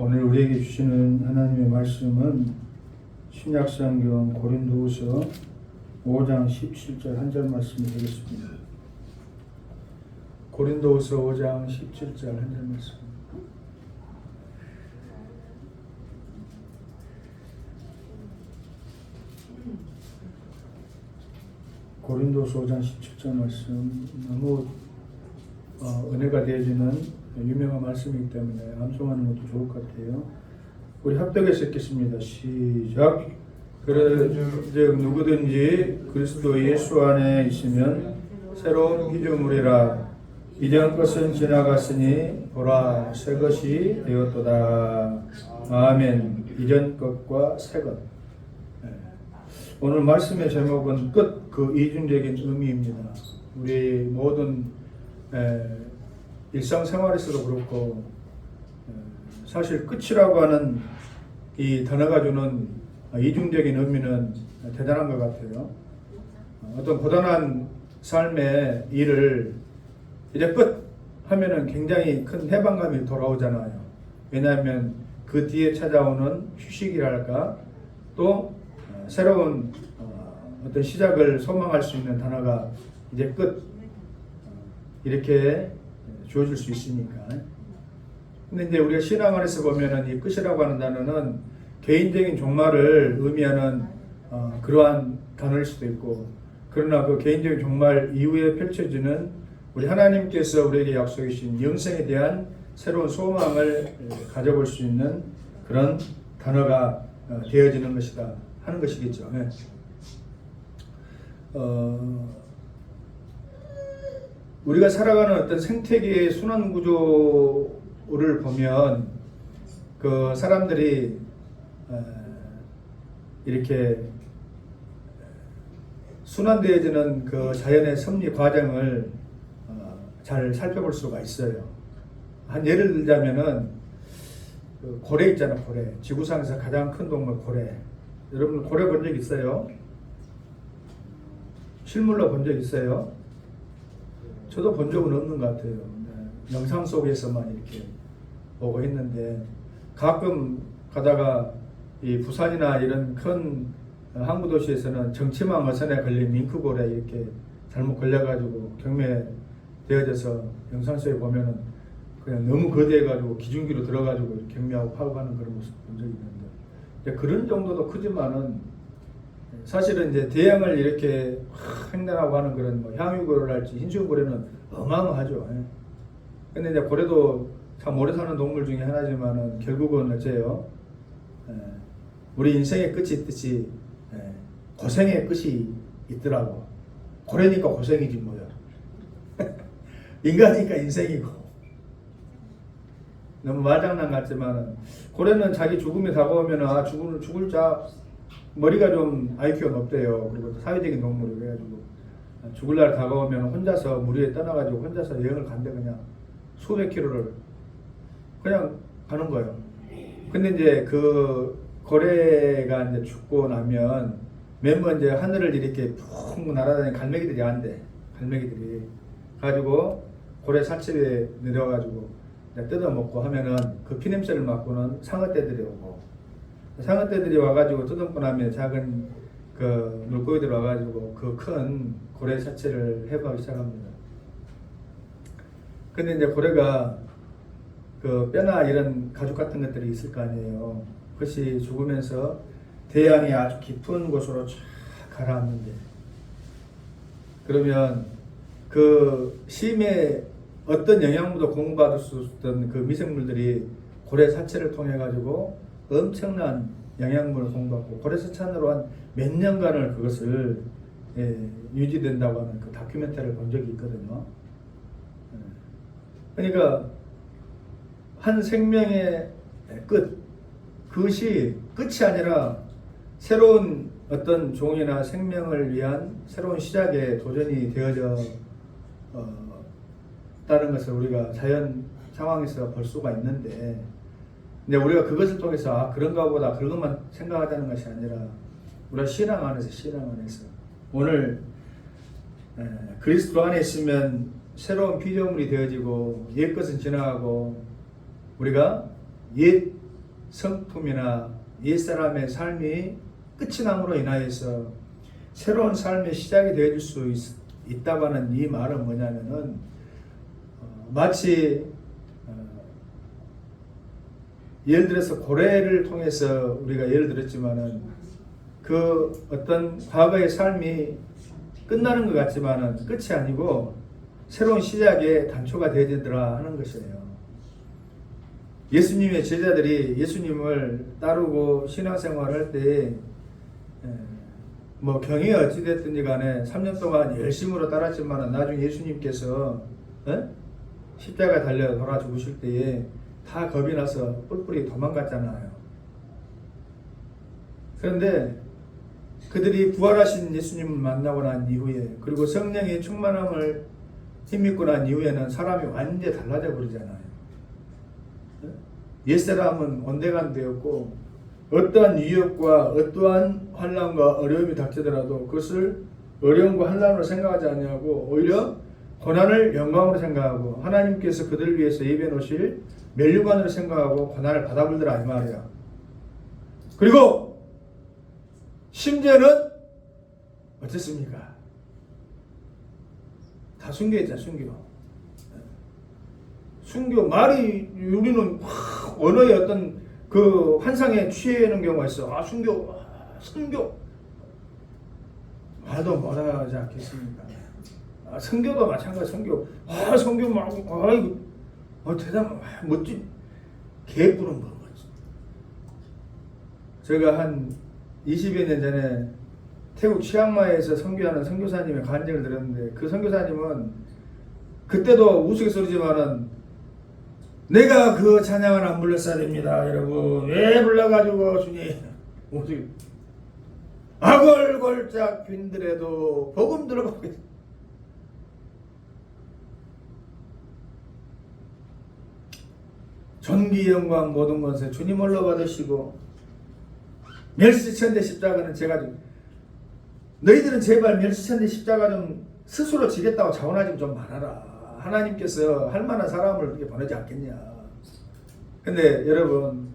오늘 우리에게 주시는 하나님의 말씀은 신약성경 고린도후서 5장 17절 한 절 말씀이 되겠습니다. 고린도후서 5장 17절 한 절 말씀. 고린도후서 5장 17절 말씀 너무 은혜가 되어지는 유명한 말씀이기 때문에 암송하는 것도 좋을 것 같아요. 우리 합독해서 읽겠습니다. 시작. 그런즉 누구든지 그리스도 예수 안에 있으면 새로운 피조물이라. 이전 것은 지나갔으니 보라 새 것이 되었도다. 아멘. 이전 것과 새 것. 오늘 말씀의 제목은 끝, 그 이중적인 의미입니다. 우리 모든 일상생활에서도 그렇고 사실 끝이라고 하는 이 단어가 주는 이중적인 의미는 대단한 것 같아요. 어떤 고단한 삶의 일을 이제 끝 하면은 굉장히 큰 해방감이 돌아오잖아요. 왜냐하면 그 뒤에 찾아오는 휴식이랄까 또 새로운 어떤 시작을 소망할 수 있는 단어가 이제 끝 이렇게 주어질 수 있으니까. 근데 이제 우리가 신앙 안에서 보면은 이 끝이라고 하는 단어는 개인적인 종말을 의미하는 그러한 단어일 수도 있고, 그러나 그 개인적인 종말 이후에 펼쳐지는 우리 하나님께서 우리에게 약속해 주신 영생에 대한 새로운 소망을 가져볼 수 있는 그런 단어가 되어지는 것이다 하는 것이겠죠. 네. 우리가 살아가는 어떤 생태계의 순환 구조를 보면 그 사람들이 이렇게 순환되어지는 그 자연의 섭리 과정을 잘 살펴볼 수가 있어요. 한 예를 들자면은 그 고래 있잖아요. 고래. 지구상에서 가장 큰 동물 고래. 여러분 고래 본 적 있어요? 실물로 본 적 있어요? 저도 본 적은 없는 것 같아요. 영상 속에서만 이렇게 보고 있는데 가끔 가다가 이 부산이나 이런 큰 항구 도시에서는 정치망 어선에 걸린 밍크고래 이렇게 잘못 걸려가지고 경매되어져서 영상 속에 보면은 그냥 너무 거대해가지고 기중기로 들어가지고 경매하고 파고 가는 그런 모습 본 적이 있는데 그런 정도도 크지만은 사실은 이제 대형을 이렇게 횡단하고 하는 그런 뭐 향유고래랄지 흰수고래는 어마어마하죠. 근데 이제 고래도 참 오래 사는 동물 중에 하나지만은 결국은 어째요? 우리 인생의 끝이 있듯이 고생의 끝이 있더라고. 고래니까 고생이지 뭐야. 인간이니까 인생이고. 너무 말장난 같지만은 고래는 자기 죽음이 다가오면은 죽을 자 머리가 좀 IQ가 높대요. 그리고 사회적인 동물이 그래가지고 죽을 날 다가오면 혼자서 물 위에 떠나가지고 혼자서 여행을 간대. 그냥 수백 킬로를 그냥 가는 거예요. 근데 이제 그 고래가 이제 죽고 나면 맨 먼저 하늘을 이렇게 푹 날아다니는 갈매기들이 한대. 갈매기들이 가지고 고래 살집에 내려가지고 뜯어먹고 하면은 그 피냄새를 맡고는 상어떼들이 오고, 상어떼들이 와가지고 뜯어먹고 나면 작은 그 물고기들 와가지고 그 큰 고래 사체를 해부하기 시작합니다. 근데 이제 고래가 그 뼈나 이런 가죽 같은 것들이 있을 거 아니에요. 그것이 죽으면서 대양이 아주 깊은 곳으로 쫙 가라앉는데, 그러면 그 심해 어떤 영양분도 공급받을 수 없던 그 미생물들이 고래 사체를 통해 가지고 엄청난 영양분을 공급받고 고래 사체로 한 몇 년간을 그것을 유지된다고 하는 그 다큐멘터리를 본 적이 있거든요. 그러니까 한 생명의 끝, 그것이 끝이 아니라 새로운 어떤 종이나 생명을 위한 새로운 시작에 도전이 되어져 다는 것을 우리가 자연 상황에서 볼 수가 있는데, 근데 우리가 그것을 통해서 그런가 보다 그것만 생각하자는 것이 아니라 우리가 신앙 안에서 오늘 그리스도 안에 있으면 새로운 피조물이 되어지고 옛 것은 지나가고 우리가 옛 성품이나 옛사람의 삶이 끝이 남으로 인하여서 새로운 삶의 시작이 되어줄 수 있다고 하는 이 말은 뭐냐면은 마치 예를 들어서 고래를 통해서 우리가 예를 들었지만은 그 어떤 과거의 삶이 끝나는 것 같지만은 끝이 아니고 새로운 시작의 단초가 되어지더라 하는 것이에요. 예수님의 제자들이 예수님을 따르고 신앙생활을 할 때 뭐 경위 어찌됐든지 간에 3년 동안 열심으로 따랐지만 나중에 예수님께서 십자가 달려 돌아 죽으실 때에 다 겁이 나서 뿔뿔이 도망갔잖아요. 그런데 그들이 부활하신 예수님을 만나고 난 이후에 그리고 성령의 충만함을 힘입고 난 이후에는 사람이 완전히 달라져 버리잖아요. 옛사람은 온데간데였고 어떠한 위협과 어떠한 환난과 어려움이 닥치더라도 그것을 어려움과 환난으로 생각하지 아니하고 오히려 고난을 영광으로 생각하고 하나님께서 그들을 위해서 예비해 놓으실 면류관으로 생각하고 고난을 받아들더라 이 말이야. 그리고 심지어는 어떻습니까? 다 순교했잖아. 순교 말이 우리는 언어의 어떤 그 환상에 취해는 경우가 있어. 순교 말도 못하지 않겠습니까? 선교도 마찬가지. 선교 막 이거 대단 멋진 개뿔은 그런 거지. 제가 한 20여 년 전에 태국 치앙마이에서 선교하는 선교사님의 간증을 들었는데 그 선교사님은 그때도 우스갯소리지만은 내가 그 찬양을 안 불렀어야 됩니다. 여러분 왜 불러가지고 주님 아골골짝 빈들에도 복음 들어가겠 존귀 영광 모든 것을 주님 홀로 받으시고 멸시천대 십자가는 제가 너희들은 제발 멸시천대 십자가 좀 스스로 지겠다고 자원하지 좀 말아라. 하나님께서 할 만한 사람을 그렇게 보내지 않겠냐. 근데 여러분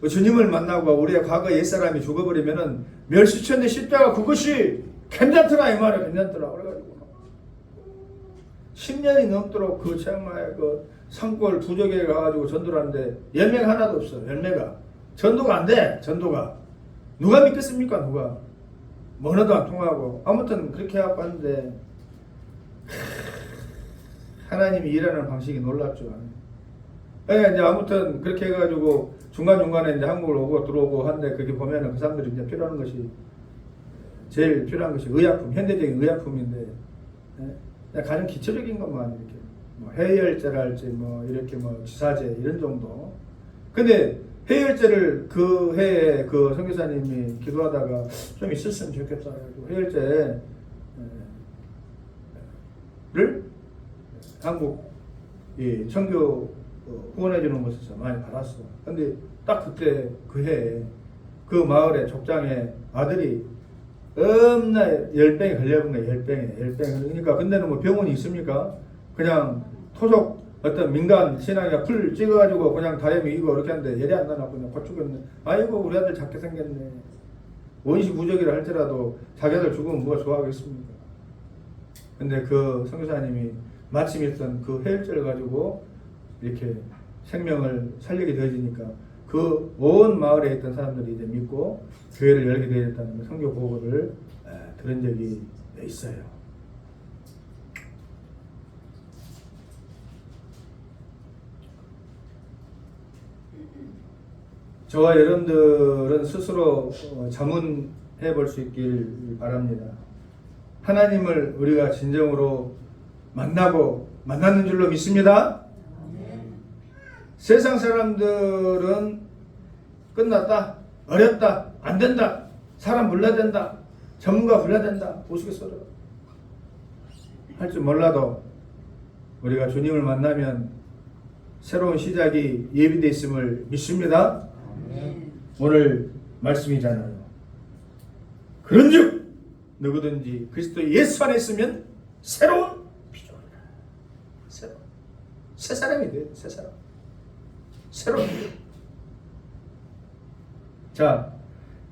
주님을 만나고 우리의 과거 옛사람이 죽어버리면은 멸시천대 십자가 그것이 괜찮더라 이 말이야. 괜찮더라. 그래가지고 10년이 넘도록 그 치앙마이 그 산골 부족에 가가지고 전도를 하는데 열매가 하나도 없어. 열매가 전도가 안 돼. 전도가 누가 믿겠습니까? 누가 언어도 안 통하고 아무튼 그렇게 해갖고 하는데 하나님이 일하는 방식이 놀랍죠. 이제 아무튼 그렇게 해가지고 중간중간에 이제 한국을 오고 들어오고 하는데 그게 보면은 그 사람들이 이제 필요한 것이 제일 필요한 것이 의약품, 현대적인 의약품인데 가장 기초적인 것만 이렇게 뭐 해열제랄지 뭐 이렇게 뭐 주사제 이런 정도. 근데 해열제를 그 해에 그 선교사님이 기도하다가 좀 있었으면 좋겠다. 해열제를 한국 선교 후원해 주는 곳에서 많이 받았어. 근데 딱 그때 그 해에 그 마을의 족장에 아들이 엄나 열병에 걸려본 거야. 열병에. 그러니까 근데는 뭐 병원이 있습니까? 그냥 토속 어떤 민간 신앙이가 풀 찍어가지고 그냥 다리미 이거 이렇게 하는데 열이 안 나나 그냥 고추겠네. 아이고 우리 아들 작게 생겼네. 원시 부족이라 할지라도 자기 아들 죽으면 뭐가 좋아하겠습니까? 근데 그 선교사님이 마침 있던 그 해열제를 가지고 이렇게 생명을 살리게 되어지니까 그 온 마을에 있던 사람들이 이제 믿고 교회를 열게 되었다는 선교 보고를 들은 적이 있어요. 저와 여러분들은 스스로 자문해 볼 수 있길 바랍니다. 하나님을 우리가 진정으로 만나는 줄로 믿습니다. 세상 사람들은 끝났다, 어렵다, 안 된다, 사람 불러야 된다, 전문가 불러야 된다, 우스갯소리로 할 줄 몰라도 우리가 주님을 만나면 새로운 시작이 예비되어 있음을 믿습니다. 오늘 말씀이잖아요. 그런즉 누구든지 그리스도 예수 안에 있으면 새로운 피조물이다. 새 사람이 돼. 새 사람. 새로운 피조. 자,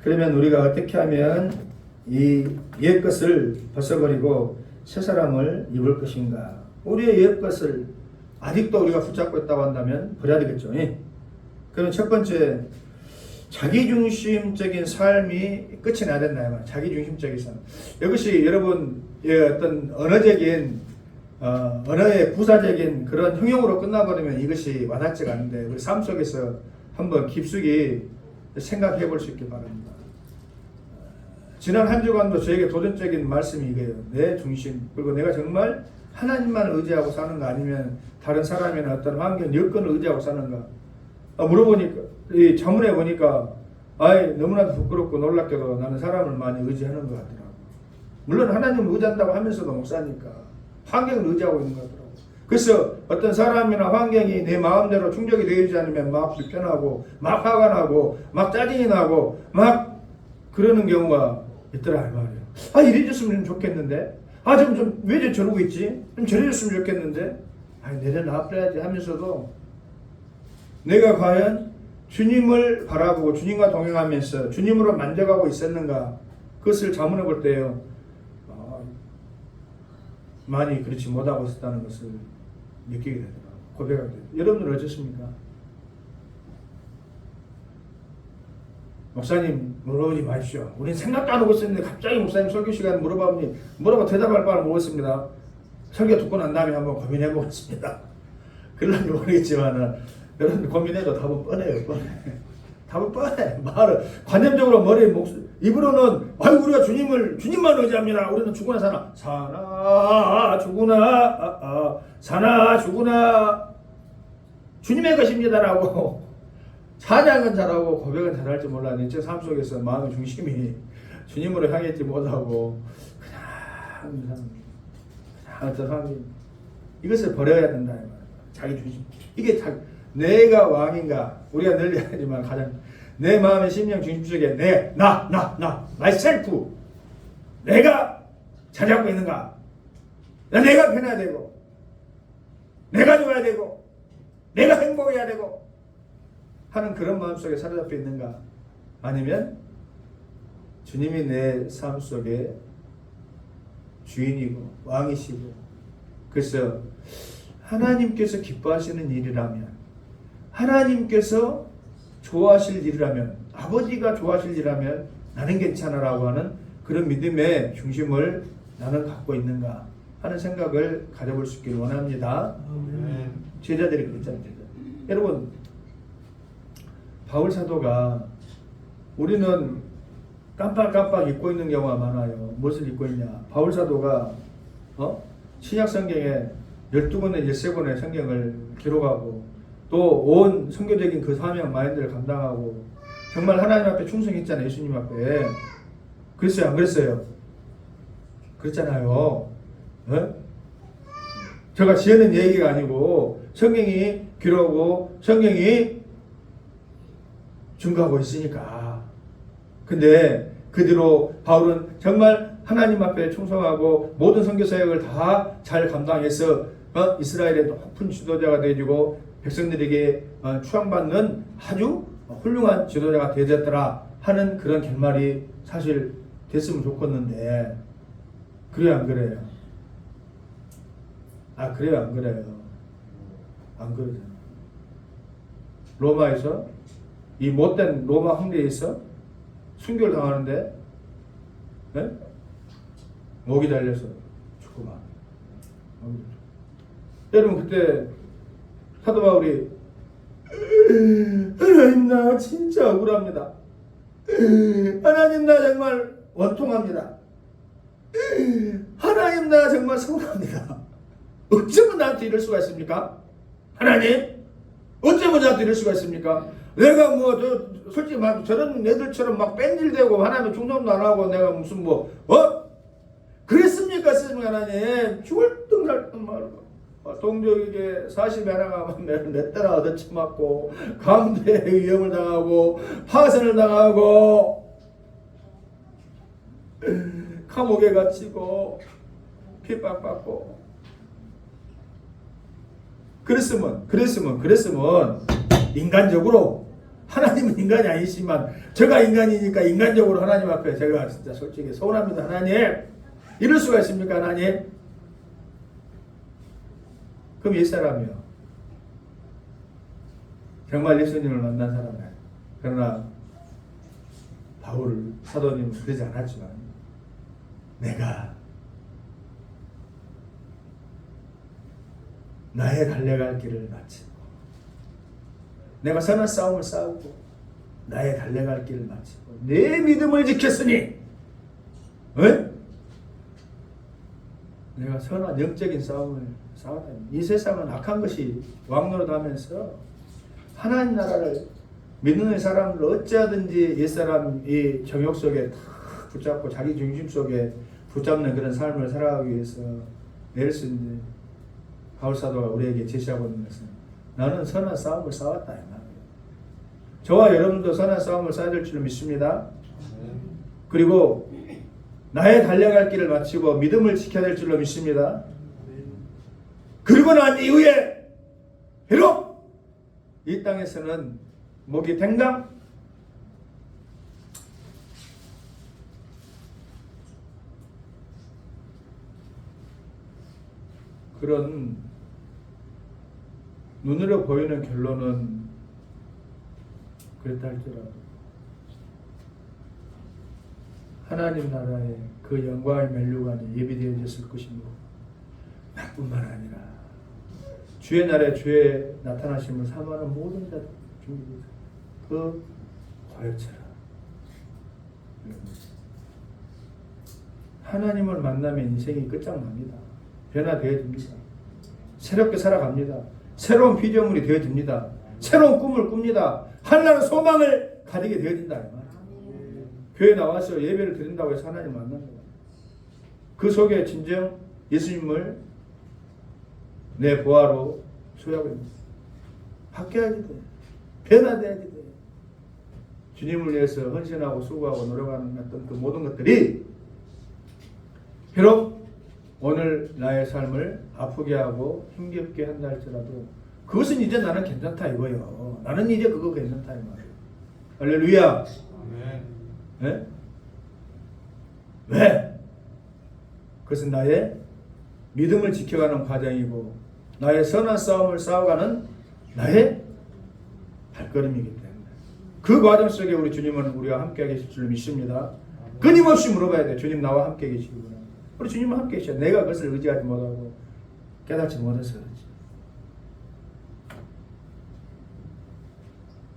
그러면 우리가 어떻게 하면 이 옛 것을 벗어버리고 새 사람을 입을 것인가? 우리의 옛 것을 아직도 우리가 붙잡고 있다고 한다면 버려야 되겠죠. 예? 그럼 첫 번째, 자기중심적인 삶이 끝이 나야 된다. 말이야. 자기중심적인 삶. 이것이 여러분의 어떤 언어적인 언어의 부사적인 그런 형용으로 끝나버리면 이것이 와닿지가 않은데 우리 삶 속에서 한번 깊숙이 생각해 볼 수 있길 바랍니다. 지난 한 주간도 저에게 도전적인 말씀이 이거예요. 내 중심, 그리고 내가 정말 하나님만 의지하고 사는가 아니면 다른 사람이나 어떤 환경, 여건을 의지하고 사는가. 물어보니까, 이 자문해 보니까 너무나도 부끄럽고 놀랍게도 나는 사람을 많이 의지하는 것 같더라고. 물론 하나님을 의지한다고 하면서도 목사니까 환경을 의지하고 있는 것 같더라고. 그래서 어떤 사람이나 환경이 내 마음대로 충족이 되지 않으면 막 불편하고 막 화가 나고 막 짜증이 나고 막 그러는 경우가 있더라 이 말이에요. 이래줬으면 좋겠는데, 좀 왜 저러고 있지? 좀 저래줬으면 좋겠는데, 내려놔버려야지 하면서도 내가 과연 주님을 바라보고 주님과 동행하면서 주님으로 만져가고 있었는가, 그것을 자문해 볼 때요, 많이 그렇지 못하고 있었다는 것을 느끼게 되더라고요. 고백하게 돼요. 여러분들 어떻습니까? 목사님 물어보지 마십시오. 우린 생각도 안 하고 있었는데 갑자기 목사님 설교 시간에 물어봐 대답할 바를 모르겠습니다. 설교 듣고 난 다음에 한번 고민해 보겠습니다. 그럴지 모르겠지만 여러분 고민해도 답은 뻔해요. 답은 뻔해. 말을 관념적으로 입으로는 우리가 주님만 의지합니다. 우리는 죽으나 사나 죽으나 주님의 것입니다라고 찬양은 잘하고 고백은 잘할지 몰랐는데 제 삶 속에서 마음의 중심이 주님으로 향했지 못하고 그냥 어떤 사람이 이것을 버려야 된다. 자기 중심. 이게 내가 왕인가? 우리가 늘 얘기하지만 가장 내 마음의 심령 중심 속에 myself. 내가 자리 잡고 있는가? 내가 편해야 되고, 내가 좋아야 되고, 내가 행복해야 되고 하는 그런 마음 속에 사로잡혀 있는가? 아니면 주님이 내 삶 속에 주인이고 왕이시고, 그래서 하나님께서 기뻐하시는 일이라면, 하나님께서 좋아하실 일이라면, 아버지가 아버지가 일이라면 나는 괜찮아라고 하는 그런 믿음의 중심을 나는 갖고 있는가 하는 생각을 가져볼 수 있기를 원합니다. 제자들이 그랬잖아요. 여러분, 바울 사도가, 우리는 깜빡깜빡 잊고 있는 경우가 많아요. 무엇을 잊고 있냐? 바울 사도가 신약 성경에 12권의 13권의 성경을 기록하고 또 온 선교적인 그 사명 마인드를 감당하고 정말 하나님 앞에 충성했잖아요. 예수님 앞에. 그랬어요? 안 그랬어요? 그랬잖아요. 제가 지어낸 얘기가 아니고 성경이 기록하고 성경이 증거하고 있으니까. 근데 그 뒤로 바울은 정말 하나님 앞에 충성하고 모든 선교 사역을 다 잘 감당해서 이스라엘의 높은 지도자가 되어지고 백성들에게 추앙받는 아주 훌륭한 지도자가 되어졌더라 하는 그런 결말이 사실 됐으면 좋겠는데, 그래요 안 그래요? 그래요 안 그래요? 안 그러잖아. 로마에서, 이 못된 로마 황제에서 순교를 당하는데 목이 달려서 죽고만. 여러분, 그때 사도 바울이 하나님 나 진짜 억울합니다. 하나님 나 정말 원통합니다. 하나님 나 정말 서운합니다. 어쩌면 나한테 이럴 수가 있습니까? 하나님 어쩌면 나한테 이럴 수가 있습니까? 내가 솔직히 막 저런 애들처럼 막 뺀질대고 하나님 충성도 안 하고 내가 무슨 그랬습니까? 하나님 죽을 듯 날 듯 말고 동족에게 40에 하나가 몇 달아 얻어쳐맞고 가운데 위험을 당하고 파선을 당하고 감옥에 갇히고 핍박받고 그랬으면 인간적으로 하나님은 인간이 아니지만 제가 인간이니까 인간적으로 하나님 앞에 제가 진짜 솔직히 서운합니다. 하나님, 이럴 수가 있습니까? 하나님? 그럼 옛사람이요. 정말 예수님을 만난 사람이에요. 그러나 바울 사도님은 그러지 않았지만 내가 나의 달려갈 길을 마치고 내가 선한 싸움을 싸우고 나의 달려갈 길을 마치고 내 믿음을 지켰으니 내가 선한 영적인 싸움을 싸웠다. 이 세상은 악한 것이 왕노릇하면서 하나님 나라를 믿는 사람을 어찌하든지 옛사람이 정욕 속에 다 붙잡고 자기 중심 속에 붙잡는 그런 삶을 살아가기 위해서 애를 쓰는데 바울 사도가 우리에게 제시하고 있는 것은 나는 선한 싸움을 싸웠다 이 말이에요. 저와 여러분도 선한 싸움을 싸야 될 줄 믿습니다. 그리고 나의 달려갈 길을 마치고 믿음을 지켜야 될 줄로 믿습니다. 그리고 난 이후에 비록 이 땅에서는 목이 댕강 그런 눈으로 보이는 결론은 그랬다 할지라도 하나님 나라의 그 영광의 멸류관이 예비되어졌을 것이므로 나뿐만 아니라 주의 날에 주의 나타나심을 사모하는 모든 자 중에 그 과일처럼 하나님을 만나면 인생이 끝장납니다. 변화되어집니다. 새롭게 살아갑니다. 새로운 피조물이 되어집니다. 새로운 꿈을 꿉니다. 하나님의 소망을 가지게 되어진다. 교회 나와서 예배를 드린다고 해서 하나님 만납니다. 그 속에 진정 예수님을 내 보화로 소유하고 있습니다. 바뀌어야지 돼. 변화돼야지 돼. 주님을 위해서 헌신하고 수고하고 노력하는 어떤 그 모든 것들이 비록 오늘 나의 삶을 아프게 하고 힘겹게 한다 할지라도 그것은 이제 나는 괜찮다 이거예요. 나는 이제 그거 괜찮다 이 말이에요. 할렐루야. 네? 왜? 그것은 나의 믿음을 지켜가는 과정이고 나의 선한 싸움을 싸워가는 나의 발걸음이기 때문에 그 과정 속에 우리 주님은 우리와 함께 계실 줄 믿습니다. 끊임없이 물어봐야 돼. 주님 나와 함께 계시구나. 우리 주님은 함께 계셔. 내가 그것을 의지하지 못하고 깨닫지 못해서 그렇지.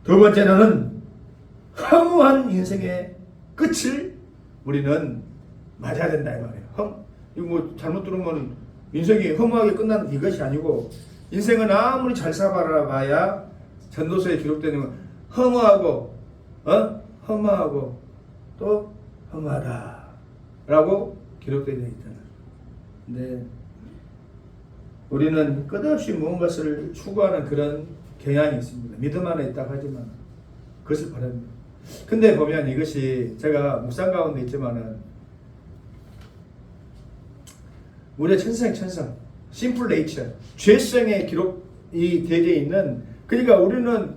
두 번째는 허무한 인생의 끝을 우리는 맞아야 된다 이 말이에요. 이거 뭐 잘못 들으면 인생이 허무하게 끝난 이것이 아니고 인생은 아무리 잘 살아봐야 전도서에 기록되는 건 허무하고 허무하고 또 허무하다라고 기록되어 있잖아요. 근데 우리는 끝없이 무언가를 추구하는 그런 경향이 있습니다. 믿음 안에 있다 하지만 그것을 바랍니다. 근데 보면 이것이 제가 묵상 가운데 있지만은 우리의 천성, 심플 네이처, 죄성의 기록이 되어 있는 그러니까 우리는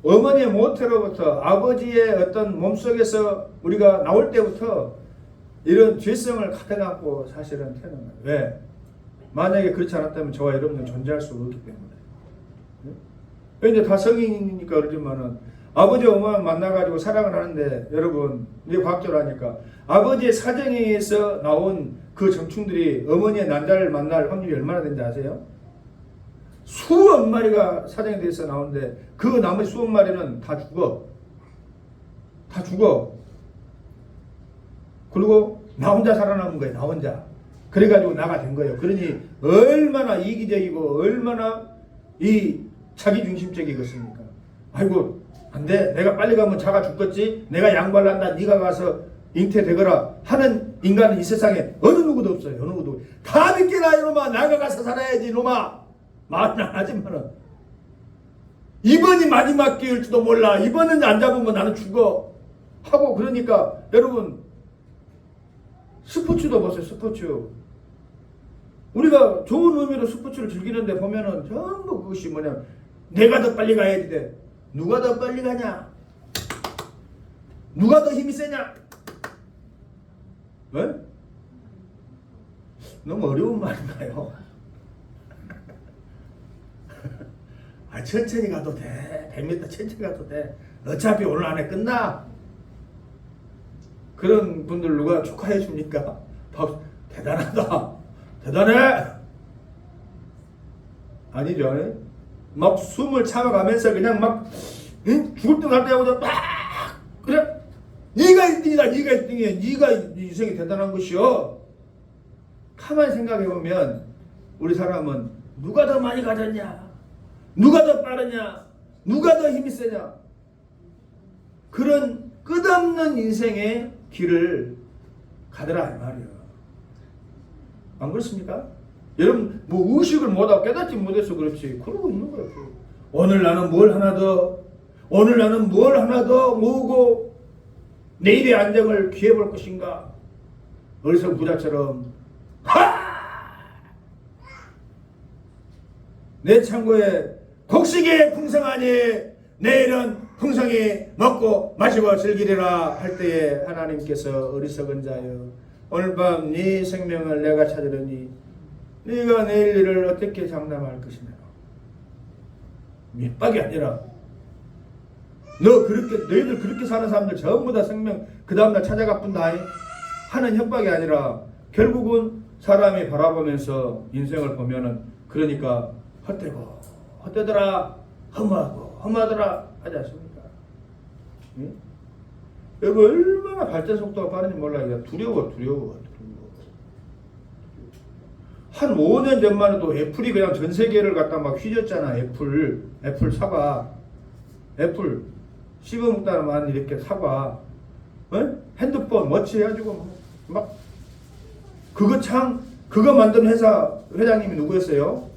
어머니의 모태로부터 아버지의 어떤 몸속에서 우리가 나올 때부터 이런 죄성을 갖다 갖고 사실은 태어난 거예요. 왜? 만약에 그렇지 않았다면 저와 여러분은 존재할 수 없기 때문에. 이제 다 성인이니까 그러지만은 아버지 어머니 만나가지고 사랑을 하는데 여러분 이제 과학적으로 하니까 아버지의 사정에서 나온 그 정충들이 어머니의 난자를 만날 확률이 얼마나 되는지 아세요? 수억 마리가 사정에 대해서 나오는데 그 나머지 수억 마리는 다 죽어. 다 죽어. 그리고 나 혼자 살아남은 거예요. 나 혼자. 그래가지고 나가 된 거예요. 그러니 얼마나 이기적이고 얼마나 이 자기중심적이겠습니까? 아이고 안돼. 내가 빨리 가면 자가 죽겠지. 내가 양보를 한다. 네가 가서 잉태되거라 하는 인간은 이 세상에 어느 누구도 없어요. 어느 누구도. 다 믿기라 이놈아. 나가 가서 살아야지 이놈아. 말은 안 하지만은 이번이 마지막 기회일지도 몰라. 이번은 안 잡으면 나는 죽어. 하고 그러니까 여러분 스포츠도 보세요. 스포츠. 우리가 좋은 의미로 스포츠를 즐기는데 보면은 전부 그것이 뭐냐. 내가 더 빨리 가야지 돼. 누가 더 빨리 가냐? 누가 더 힘이 세냐? 네? 너무 어려운 말인가요? 천천히 가도 돼. 100m 천천히 가도 돼. 어차피 오늘 안에 끝나. 그런 분들 누가 축하해 줍니까? 대단하다. 대단해. 아니죠. 막 숨을 참아가면서 그냥 막 죽을 듯 할 때보다 막 그래. 네가 1등이다. 네가 1등이야. 네가 인생이 대단한 것이요. 가만히 생각해보면 우리 사람은 누가 더 많이 가졌냐? 누가 더 빠르냐? 누가 더 힘이 세냐? 그런 끝없는 인생의 길을 가더라 이 말이에요. 안 그렇습니까? 여러분 뭐 의식을 못하고 깨닫지 못해서 그렇지 그러고 있는 거예요. 오늘 나는 뭘 하나 더 오늘 나는 뭘 하나 더 모으고 내일의 안정을 기해볼 것인가? 어리석은 부자처럼 내 창고에 곡식이 풍성하니 내일은 풍성히 먹고 마시고 즐기리라 할 때에 하나님께서 어리석은 자여 오늘 밤 네 생명을 내가 찾으려니 네가 내일 일을 어떻게 장담할 것이냐. 밑박이 아니라 너희들 그렇게 사는 사람들 전부 다 생명 그 다음날 찾아가 뿐다 하는 협박이 아니라 결국은 사람이 바라보면서 인생을 보면은 그러니까 헛되고 헛되더라 허무하고 허무하더라 하지 않습니까? 응? 여기 얼마나 발전 속도가 빠른지 몰라요. 두려워. 한 5년 전만 해도 애플이 그냥 전 세계를 갖다 막 휘졌잖아. 애플 사과, 애플 씹어먹다만 이렇게 사과, 핸드폰 멋지 해가지고 막 그거 만든 회사 회장님이 누구였어요?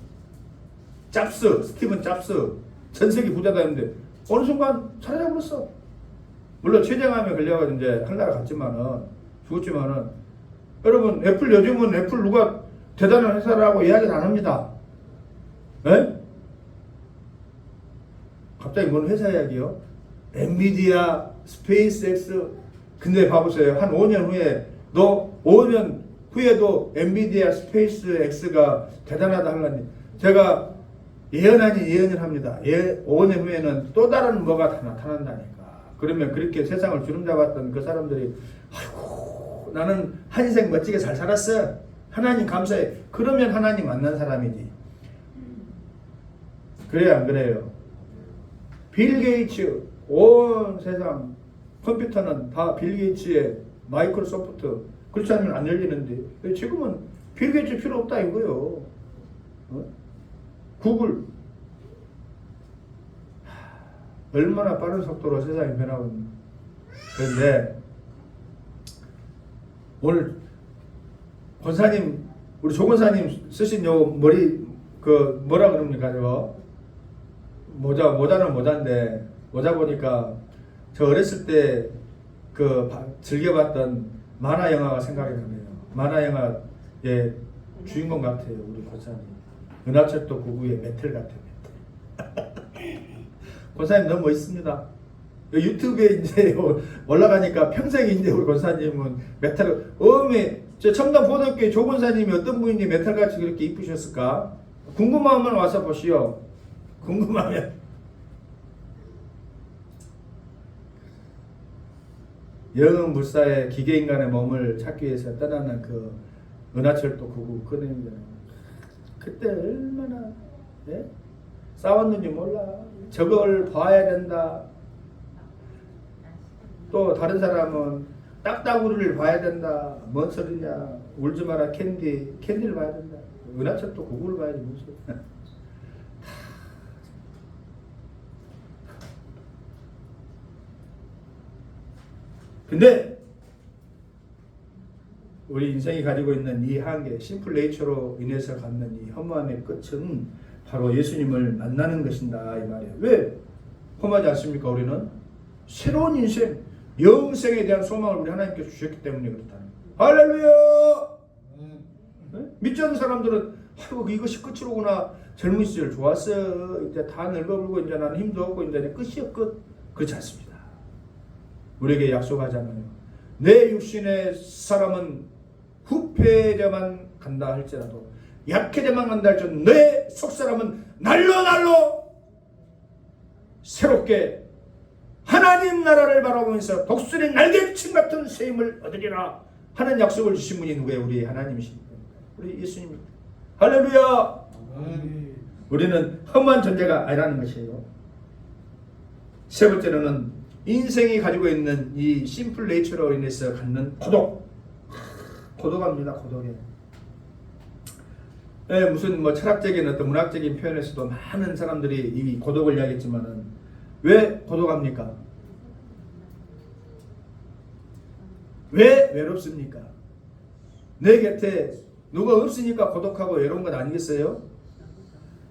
스티븐 잡스. 전 세계 부자다 했는데 어느 순간 사라져버렸어. 물론 췌장암에 걸려가지고 이제 한나라 갔지만은 죽었지만은 여러분 요즘은 애플 누가 대단한 회사라고 이야기를 안 합니다. 에? 갑자기 뭔 회사 이야기요? 엔비디아, 스페이스X. 근데 봐보세요. 한 5년 후에 5년 후에도 엔비디아, 스페이스X가 대단하다 하려니 제가 예언 아닌 예언을 합니다. 5년 후에는 또 다른 뭐가 나타난다니까. 그러면 그렇게 세상을 주름잡았던 그 사람들이 아이고 나는 한 인생 멋지게 잘 살았어. 하나님 감사해. 그러면 하나님 만난 사람이지. 그래요 안 그래요? 빌 게이츠 온 세상 컴퓨터는 다 빌 게이츠의 마이크로소프트 그렇지 않으면 안 열리는데 지금은 빌 게이츠 필요 없다 이거요. 구글 얼마나 빠른 속도로 세상이 변하고 있는. 그런데 오늘 권사님 우리 조 권사님 쓰신 요 머리 그 뭐라 그럽니까 저거 모자는 모자인데 모자 보니까 저 어렸을 때 그 즐겨봤던 만화 영화가 생각이 나네요. 만화 영화의 주인공 같아요 우리 권사님. 은하철도 9구의 메텔 같아요. 권사님 너무 멋있습니다. 유튜브에 이제 올라가니까 평생 이제 우리 권사님은 메탈 저 첨단 포도교회 조 권사님이 어떤 분인지 메탈같이 그렇게 이쁘셨을까? 궁금하면 와서 보시오. 궁금하면. 영은 불사의 기계인간의 몸을 찾기 위해서 떠나는 그 은하철도 9구 그 내용이잖아요. 그때 얼마나 싸웠는지 몰라. 저걸 봐야 된다. 또 다른 사람은 딱따구리를 봐야 된다. 뭔 소리냐. 울지 마라 캔디를 봐야 된다. 은하철도 9구를 봐야지 무슨 소리야. 근데 우리 인생이 가지고 있는 이 한계, 심플 네이처로 인해서 갖는 이 허무함의 끝은 바로 예수님을 만나는 것이다 이 말이에요. 왜 험하지 않습니까? 우리는 새로운 인생, 영생에 대한 소망을 우리 하나님께서 주셨기 때문에 그렇다는 거예요. 할렐루야! 믿지 않는 사람들은 아이고 이것이 끝이로구나. 젊은 시절 좋았어. 이제 다 늙어버리고 이제 나는 힘도 없고 이제 끝이야 끝. 그렇지 않습니다. 우리에게 약속하잖아요. 내 육신의 사람은 후패되만 간다 할지라도 약해져만 간다 할지라도 내 속사람은 날로 새롭게 하나님 나라를 바라보면서 독수리 날개친 같은 새 힘을 얻으리라 하는 약속을 주신 분이 누구예요? 우리 하나님이십니다. 우리 예수님입니다. 할렐루야. 우리는 험한 존재가 아니라는 것이에요. 세 번째로는 인생이 가지고 있는 이 심플 네이처로 인해서 갖는 고독합니다. 고독해. 무슨 뭐 철학적인 어떤 문학적인 표현에서도 많은 사람들이 이 고독을 이야기했지만은 왜 고독합니까? 왜 외롭습니까? 내 곁에 누가 없으니까 고독하고 외로운 건 아니겠어요?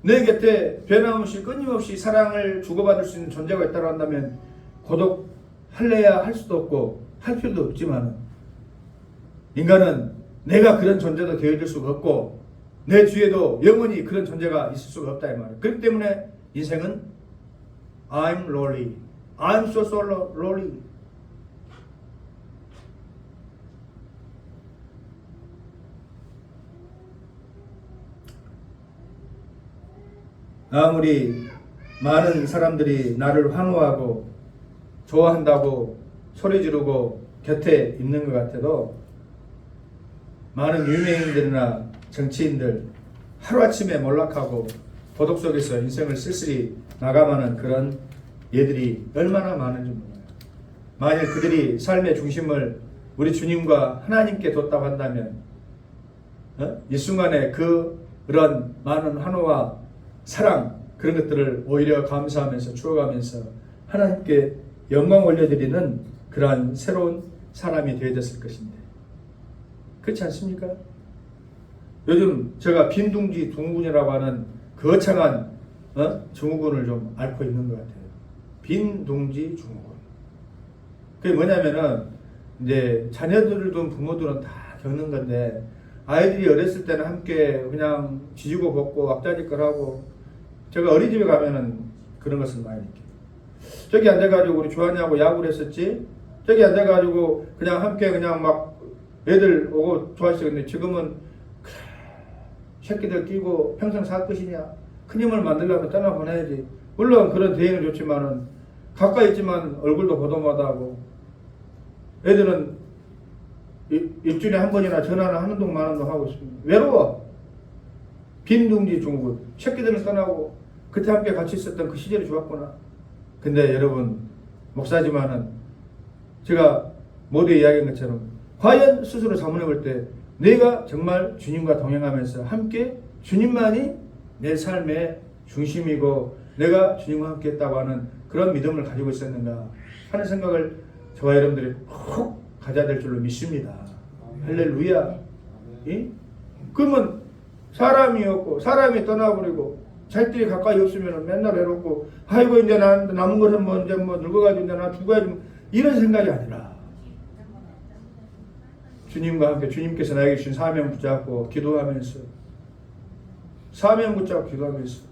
내 곁에 변함없이 끊임없이 사랑을 주고받을 수 있는 존재가 있다고 한다면 고독할래야 할 수도 없고 할 필요도 없지만 인간은 내가 그런 존재도 되어줄 수가 없고 내 주위에도 영원히 그런 존재가 있을 수가 없다 이 말이에요. 그렇기 때문에 인생은 I'm lonely. I'm so lonely. 아무리 많은 사람들이 나를 환호하고 좋아한다고 소리 지르고 곁에 있는 것 같아도 많은 유명인들이나 정치인들 하루아침에 몰락하고 고독 속에서 인생을 쓸쓸히 나가마는 그런 예들이 얼마나 많은지 몰라요. 만일 그들이 삶의 중심을 우리 주님과 하나님께 뒀다고 한다면 이 순간에 그런 많은 환호와 사랑 그런 것들을 오히려 감사하면서 추억하면서 하나님께 영광 올려드리는 그러한 새로운 사람이 되어졌을 것인데 그렇지 않습니까? 요즘 제가 빈둥지 증후군이라고 하는 거창한 증후군을 좀 앓고 있는 것 같아요. 빈둥지 증후군. 그게 뭐냐면은 이제 자녀들을 둔 부모들은 다 겪는 건데 아이들이 어렸을 때는 함께 그냥 지지고 볶고 앞자리걸 하고 제가 어린이집에 가면은 그런 것을 많이 느껴요. 저기 앉아가지고 우리 조한이하고 야구를 했었지. 저기 앉아가지고 그냥 함께 그냥 막 애들 오고 좋아했었는데 지금은 새끼들 끼고 평생 살 것이냐. 큰 힘을 만들려면 떠나보내야지. 물론 그런 대의는 좋지만은 가까이 있지만 얼굴도 보도마다하고 애들은 일주일에 한 번이나 전화나 하는 동 마는 동 하고 있습니다. 외로워. 빈둥지 증후군. 새끼들은 떠나고 그때 함께 같이 있었던 그 시절이 좋았구나. 근데 여러분 목사지만은 제가 모두에 이야기한 것처럼 과연 스스로 자문해 볼 때 내가 정말 주님과 동행하면서 함께 주님만이 내 삶의 중심이고 내가 주님과 함께 했다고 하는 그런 믿음을 가지고 있었는가 하는 생각을 저와 여러분들이 꼭 가져야 될 줄로 믿습니다. 할렐루야. 그러면 사람이었고 사람이 떠나버리고 자식들이 가까이 없으면 맨날 외롭고 아이고 이제 난 남은 것은 뭐 이제 뭐 늙어가지고 이제 나 죽어야지 이런 생각이 아니라 주님과 함께 주님께서 나에게 주신 사명 붙잡고 기도하면서 사명 붙잡고 기도하면서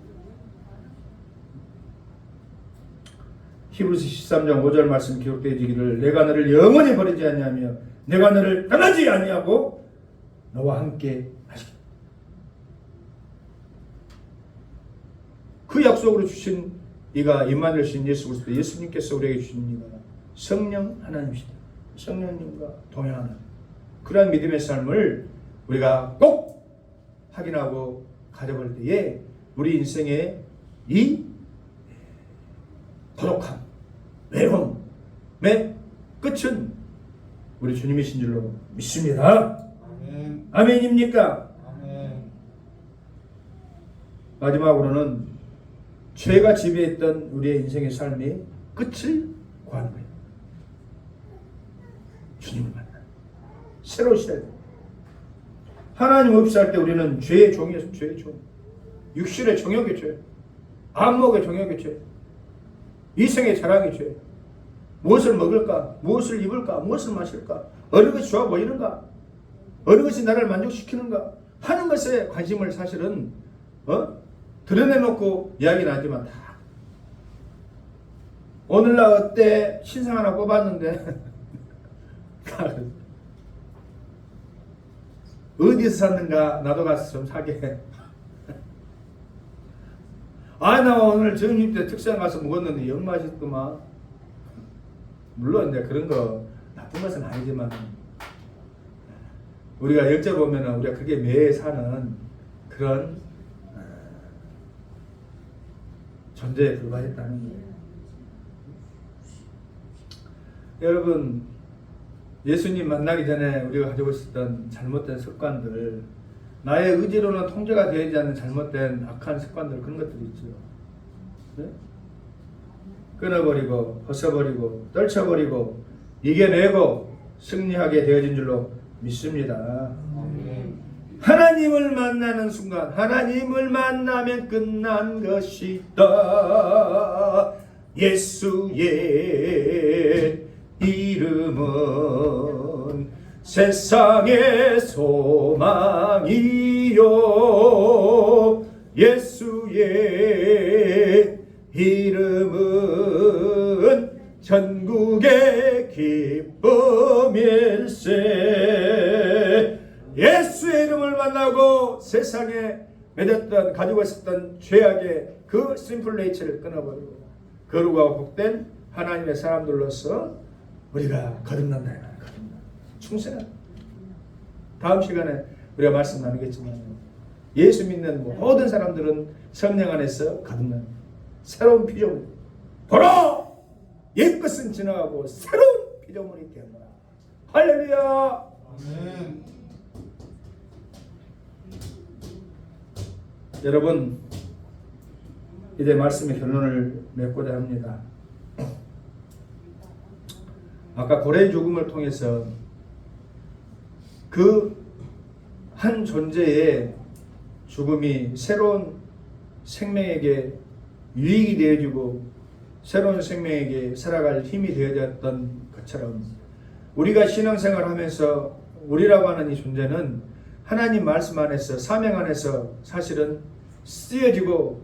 히브리서 13장 5절 말씀 기록되어지기를 내가 너를 영원히 버리지 아니하며 내가 너를 떠나지 아니하고 너와 함께 하시겠다. 그 약속으로 주신 이가 임마누엘 신 예수 그리스도 예수님께서 우리에게 주신 이가 성령 하나님이시다. 성령님과 동행하는 그러한 믿음의 삶을 우리가 꼭 확인하고 가져볼 때에 우리 인생의 이 고독함, 외로움의 끝은 우리 주님이신 줄로 믿습니다. 아멘. 아멘입니까? 아멘. 마지막으로는 죄가 지배했던 우리의 인생의 삶의 끝을 구하는 거예요. 주님을 만나. 새로운 시대. 하나님 없이 살 때 우리는 죄의 종이었어요. 죄의 종. 육신의 정욕의 죄. 안목의 정욕의 죄. 이생의 자랑의 죄. 무엇을 먹을까? 무엇을 입을까? 무엇을 마실까? 어느 것이 좋아 보이는가? 어느 것이 나를 만족시키는가? 하는 것에 관심을 사실은 드러내놓고 이야기는 하지만 다 오늘날 어때? 신상 하나 뽑았는데 어디서 샀는가? 나도 가서 좀 사게. 아, 나 오늘 정립 때 특수한 가서 먹었는데 영 맛있더만. 물론 이제 그런 거 나쁜 것은 아니지만 우리가 역적으로 보면은 우리가 그게 매에 사는 그런 존재에 불과했다는 거예요. 여러분, 예수님 만나기 전에 우리가 가지고 있었던 잘못된 습관들, 나의 의지로는 통제가 되지 않는 잘못된 악한 습관들, 그런 것들이 있죠. 네? 끊어버리고 벗어버리고 떨쳐버리고 이겨내고 승리하게 되어진 줄로 믿습니다. 하나님을 만나는 순간, 하나님을 만나면 끝난 것이다. 예수의 이름은 세상의 소망이요, 예수의 이름은 전국의 기쁨일세. 예수의 이름을 만나고 세상에 맺었던, 가지고 있었던 죄악의 그 심플 네이처를 끊어버리고 거룩하고 복된 하나님의 사람들로서 우리가 거듭난다. 충성한. 다음 시간에 우리가 말씀 나누겠지만 예수 믿는 모든 사람들은 성령 안에서 거듭난 새로운 피조물. 보라! 옛것은 지나가고 새로운 피조물이 되었노라. 할렐루야. 아멘. 여러분, 이제 말씀의 결론을 맺고자 합니다. 아까 고래의 죽음을 통해서 그 한 존재의 죽음이 새로운 생명에게 유익이 되어지고 새로운 생명에게 살아갈 힘이 되어졌던 것처럼 우리가 신앙생활을 하면서 우리라고 하는 이 존재는 하나님 말씀 안에서, 사명 안에서 사실은 쓰여지고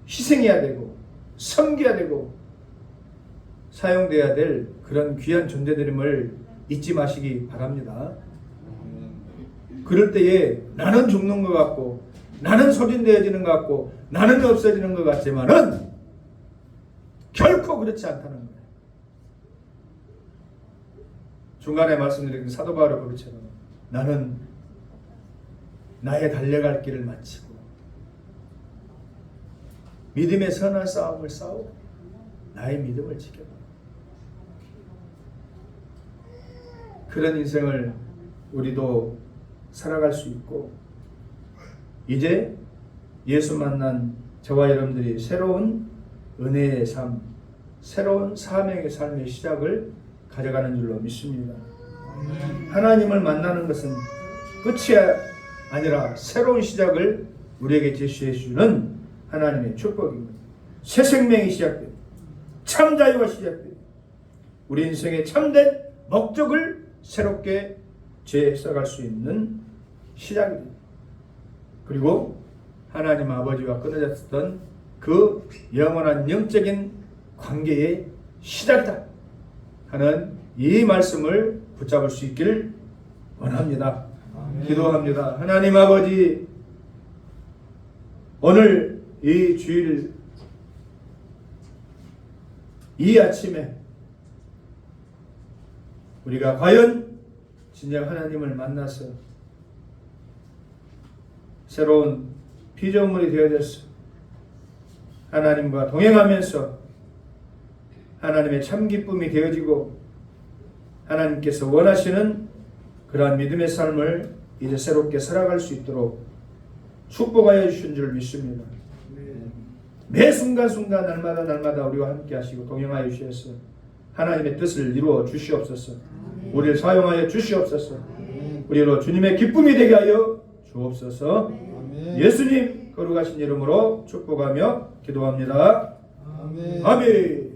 희생해야 되고 섬겨야 되고 사용돼야 될 그런 귀한 존재들임을 잊지 마시기 바랍니다. 그럴 때에 나는 죽는 것 같고 나는 소진되어지는 것 같고 나는 없어지는 것 같지만은 결코 그렇지 않다는 거예요. 중간에 말씀드린 사도 바울의 고백처럼 나는 나의 달려갈 길을 마치고 믿음의 선한 싸움을 싸우고 나의 믿음을 지켜봐. 그런 인생을 우리도 살아갈 수 있고 이제 예수 만난 저와 여러분들이 새로운 은혜의 삶, 새로운 사명의 삶의 시작을 가져가는 줄로 믿습니다. 하나님을 만나는 것은 끝이 아니라 새로운 시작을 우리에게 제시해 주는 하나님의 축복입니다. 새 생명이 시작됩니다. 참 자유가 시작됩니다. 우리 인생의 참된 목적을 새롭게 재해석할 수 있는 시작입니다. 그리고 하나님 아버지와 끊어졌던 그 영원한 영적인 관계의 시작이다 하는 이 말씀을 붙잡을 수 있기를 원합니다. 아멘. 기도합니다. 하나님 아버지, 오늘 이 주일 이 아침에 우리가 과연 진정 하나님을 만나서 새로운 피조물이 되어졌어 하나님과 동행하면서 하나님의 참 기쁨이 되어지고 하나님께서 원하시는 그러한 믿음의 삶을 이제 새롭게 살아갈 수 있도록 축복하여 주신 줄 믿습니다. 매 순간순간 날마다 우리와 함께 하시고 동행하여 주셔서 하나님의 뜻을 이루어 주시옵소서. 우리를 사용하여 주시옵소서. 우리로 주님의 기쁨이 되게 하여 주옵소서. 예수님 거룩하신 이름으로 축복하며 기도합니다. 아멘.